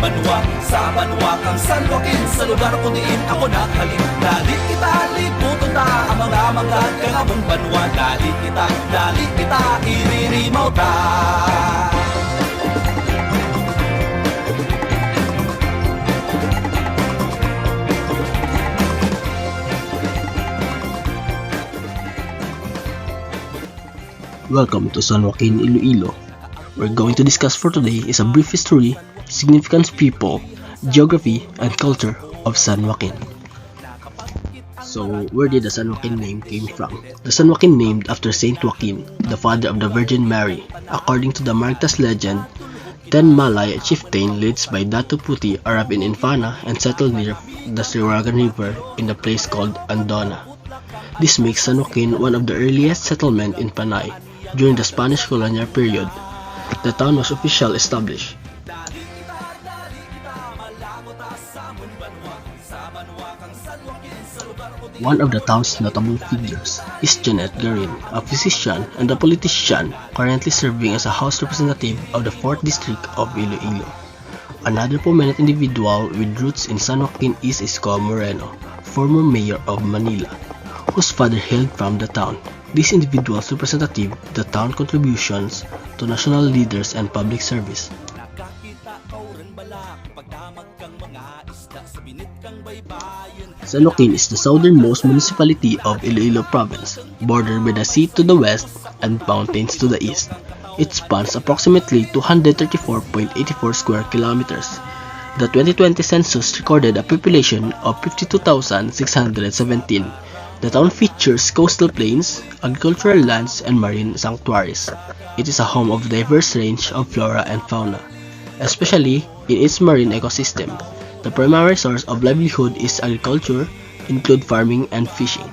Sa banwa kang San Joaquin, sa lugar ko diin ako naghalin. Dali kita, liputo ta, ang mga manggan kang among banwa. Dali kita, iririmaw ta. Welcome to San Joaquin, Iloilo. We're going to discuss for today is a brief history, significance, people, geography, and culture of San Joaquin. So, where did the San Joaquin name came from? The San Joaquin named after Saint Joaquin, the father of the Virgin Mary. According to the Maragtas legend, 10 Malay chieftain leads by Datu Puti arrived in Infana and settled near the Siragan River in the place called Andona. This makes San Joaquin one of the earliest settlements in Panay. During the Spanish colonial period, the town was officially established. One of the town's notable figures is Janet Garin, a physician and a politician currently serving as a House Representative of the 4th District of Iloilo. Another prominent individual with roots in San Joaquin is Isko Moreno, former mayor of Manila, whose father hailed from the town. These individuals representative the town contributions to national leaders and public service. San Joaquin is the southernmost municipality of Iloilo Province, bordered by the sea to the west and mountains to the east. It spans approximately 234.84 square kilometers. The 2020 census recorded a population of 52,617. The town features coastal plains, agricultural lands, and marine sanctuaries. It is a home of a diverse range of flora and fauna, especially in its marine ecosystem. The primary source of livelihood is agriculture, include farming and fishing.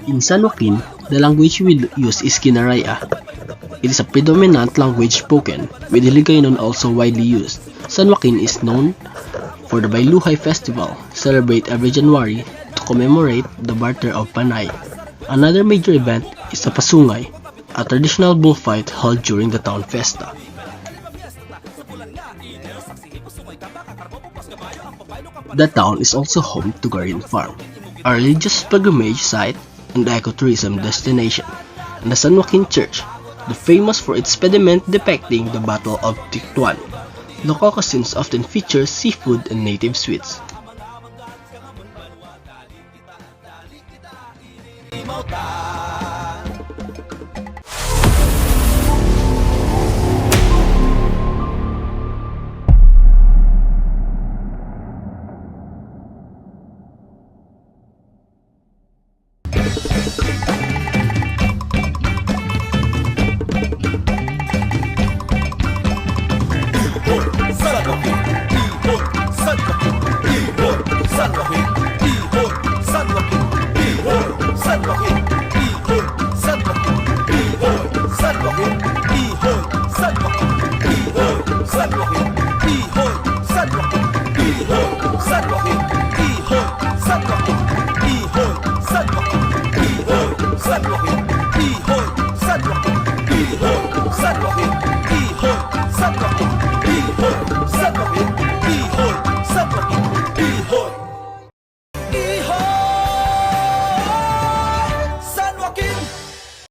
In San Joaquin, the language we use is Kinaraya. It is a predominant language spoken, with Hiligaynon also widely used. San Joaquin is known for the Bailuhay Festival, celebrated every January to commemorate the barter of Panay. Another major event is the Pasungay, a traditional bullfight held during the town festa. The town is also home to Garin Farm, a religious pilgrimage site and ecotourism destination, and the San Joaquin Church, the famous for its pediment depicting the Battle of Tictuan. Local cuisines often feature seafood and native sweets. San Joaquin.